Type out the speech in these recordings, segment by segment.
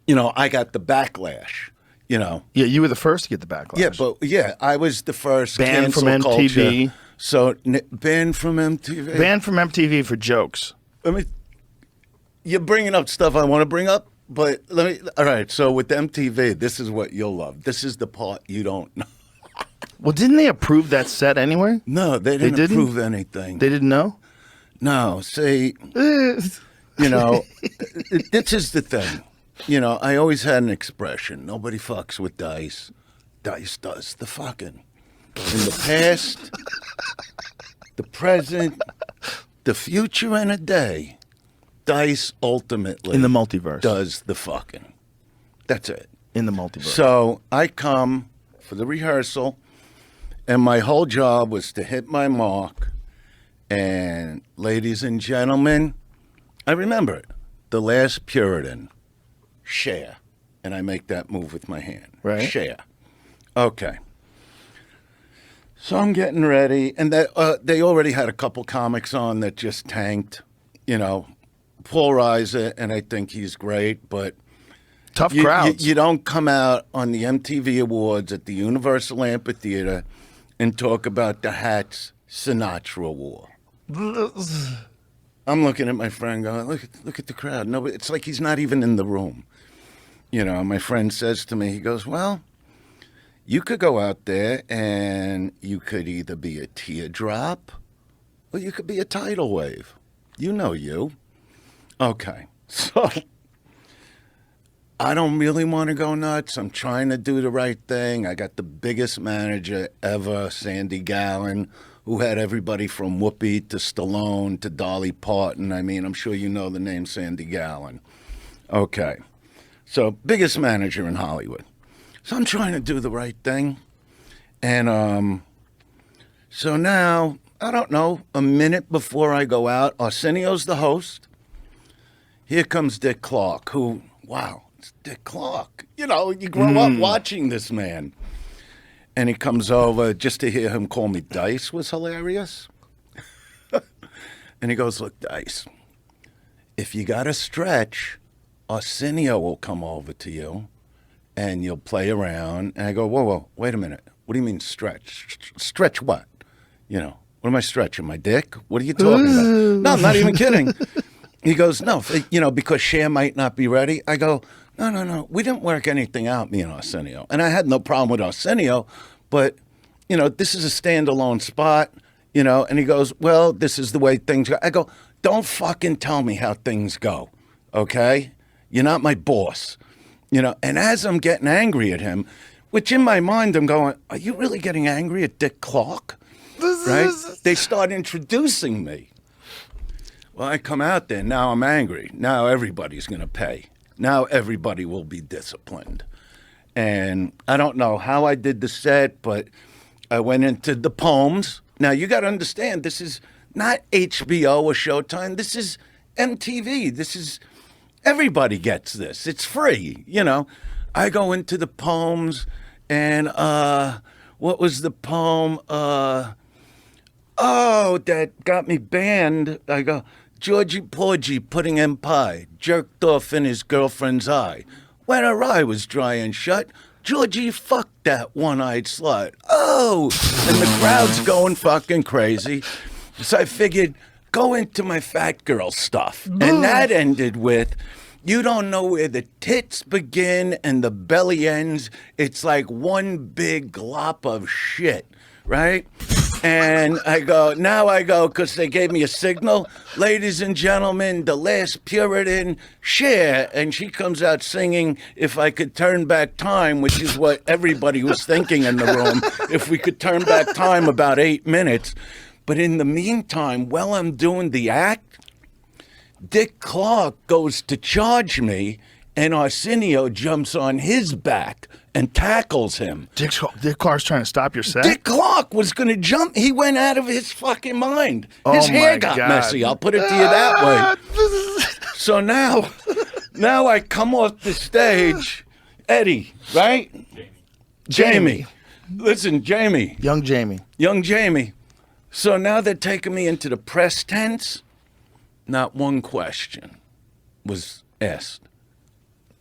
I got the backlash. Yeah, you were the first to get the backlash. Yeah, I was the first Banned from cancel MTV. culture. So banned from MTV. Banned from MTV for jokes. You're bringing up stuff I want to bring up, but all right, so with MTV, this is what you'll love. This is the part you don't know. Well, didn't they approve that set anyway? No, they didn't approve anything. They didn't know? No, see, this is the thing. I always had an expression. Nobody fucks with Dice. Dice does the fucking. In the past, the present, the future, and a day, Dice ultimately in the multiverse does the fucking. That's it. In the multiverse. So I come for the rehearsal, and my whole job was to hit my mark. And ladies and gentlemen, I remember it. The Last Puritan, Cher. And I make that move with my hand. Right. Cher. Okay. So I'm getting ready, and they already had a couple comics on that just tanked. Paul Reiser, and I think he's great, but tough crowds. You don't come out on the MTV Awards at the Universal Amphitheater and talk about the hats Sinatra wore. I'm looking at my friend going, look at the crowd. No, it's like he's not even in the room. My friend says to me, he goes, well, you could go out there and you could either be a teardrop or you could be a tidal wave. You. Okay, so I don't really want to go nuts. I'm trying to do the right thing. I got the biggest manager ever, Sandy Gallen, who had everybody from Whoopi to Stallone to Dolly Parton. I'm sure you know the name Sandy Gallen. Okay. So, biggest manager in Hollywood. So I'm trying to do the right thing. And so now, I don't know, a minute before I go out, Arsenio's the host. Here comes Dick Clark, who, wow, it's Dick Clark. You grow up watching this man. And he comes over, just to hear him call me Dice was hilarious. And he goes, look, Dice, if you got to stretch, Arsenio will come over to you and you'll play around. And I go, whoa, wait a minute. What do you mean stretch? Stretch what? What am I stretching? My dick? What are you talking about? No, I'm not even kidding. He goes, no, because Cher might not be ready. I go, no. We didn't work anything out, me and Arsenio. And I had no problem with Arsenio, but, this is a standalone spot, And he goes, well, this is the way things go. I go, don't fucking tell me how things go, okay? You're not my boss, And as I'm getting angry at him, which in my mind I'm going, are you really getting angry at Dick Clark? Right? They start introducing me. Well, I come out there. Now I'm angry. Now everybody's going to pay. Now everybody will be disciplined. And I don't know how I did the set, but I went into the poems. Now, you got to understand, this is not HBO or Showtime. This is MTV. This is, everybody gets this. It's free, I go into the poems, and what was the poem? That got me banned. I go, Georgie Porgy pudding and pie, jerked off in his girlfriend's eye. When her eye was dry and shut, Georgie fucked that one-eyed slut. Oh! And the crowd's going fucking crazy. So I figured, go into my fat girl stuff. And that ended with, you don't know where the tits begin and the belly ends. It's like one big glop of shit, right? And I go, because they gave me a signal. Ladies and gentlemen, the Last Puritan, Cher. And she comes out singing, If I Could Turn Back Time, which is what everybody was thinking in the room. If we could turn back time about 8 minutes. But in the meantime, while I'm doing the act, Dick Clark goes to charge me, and Arsenio jumps on his back and tackles him. Dick Clark's trying to stop your set? Dick Clark was going to jump. He went out of his fucking mind. His hair got messy. I'll put it to you that way. So now I come off the stage. Eddie, right? Jamie. Listen, Jamie. Young Jamie. So now they're taking me into the press tents. Not one question was asked.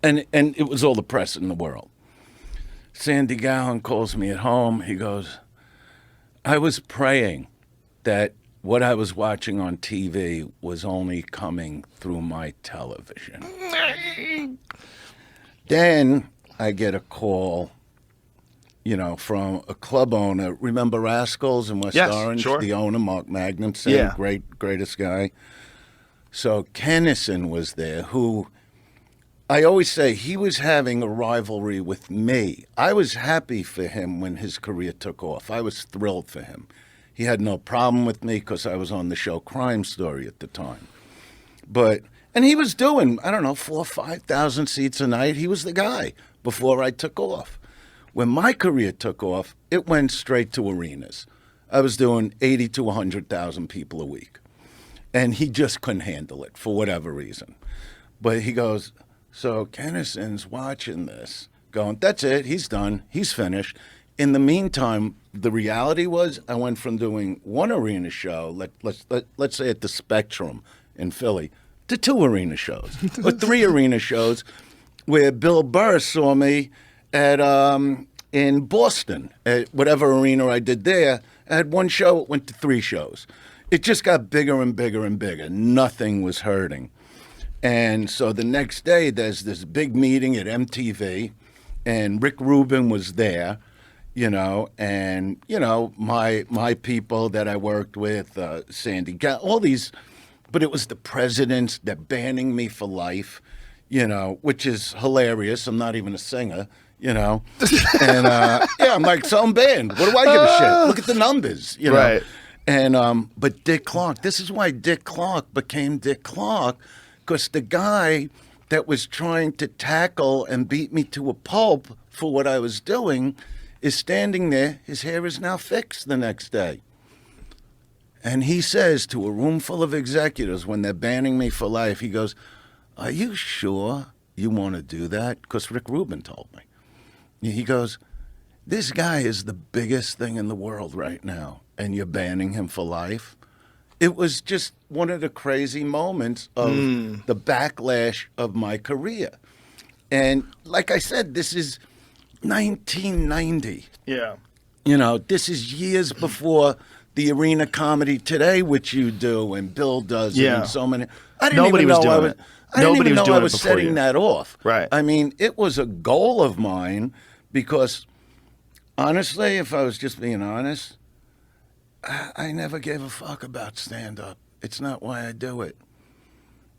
And it was all the press in the world. Sandy Gowan calls me at home. He goes, I was praying that what I was watching on TV was only coming through my television. Then I get a call, from a club owner. Remember Rascals in West Orange? Sure. The owner, Mark Magnuson, greatest guy. So Kennison was there, who I always say he was having a rivalry with me. I was happy for him when his career took off. I was thrilled for him. He had no problem with me because I was on the show Crime Story at the time. And he was doing, 4,000 or 5,000 seats a night. He was the guy before I took off. When my career took off, it went straight to arenas. I was doing 80 to 100,000 people a week. And he just couldn't handle it for whatever reason. But he goes, so Kennison's watching this, going, that's it, he's done, he's finished. In the meantime, the reality was I went from doing one arena show, let's say at the Spectrum in Philly, to 2 arena shows, or 3 arena shows, where Bill Burr saw me at in Boston, at whatever arena I did there. I had 1 show, it went to 3 shows. It just got bigger and bigger and bigger. Nothing was hurting. And so the next day, there's this big meeting at MTV, and Rick Rubin was there, and, my people that I worked with, Sandy, all these, but it was the presidents that banning me for life, which is hilarious. I'm not even a singer, And, I'm like, so I'm banned. What do I give a shit? Look at the numbers, Right. And, but Dick Clark, this is why Dick Clark became Dick Clark, because the guy that was trying to tackle and beat me to a pulp for what I was doing is standing there. His hair is now fixed the next day. And he says to a room full of executives when they're banning me for life, he goes, are you sure you want to do that? Because Rick Rubin told me. He goes, this guy is the biggest thing in the world right now, and you're banning him for life. It was just one of the crazy moments of the backlash of my career. And like I said, this is 1990. Yeah. This is years before the arena comedy today, which you do and Bill does, and so many. I didn't Nobody even was know doing it. I didn't Nobody even was know I doing it was before setting you. that off. Right. I mean, it was a goal of mine because, honestly, if I was just being honest, I never gave a fuck about stand-up. It's not why I do it.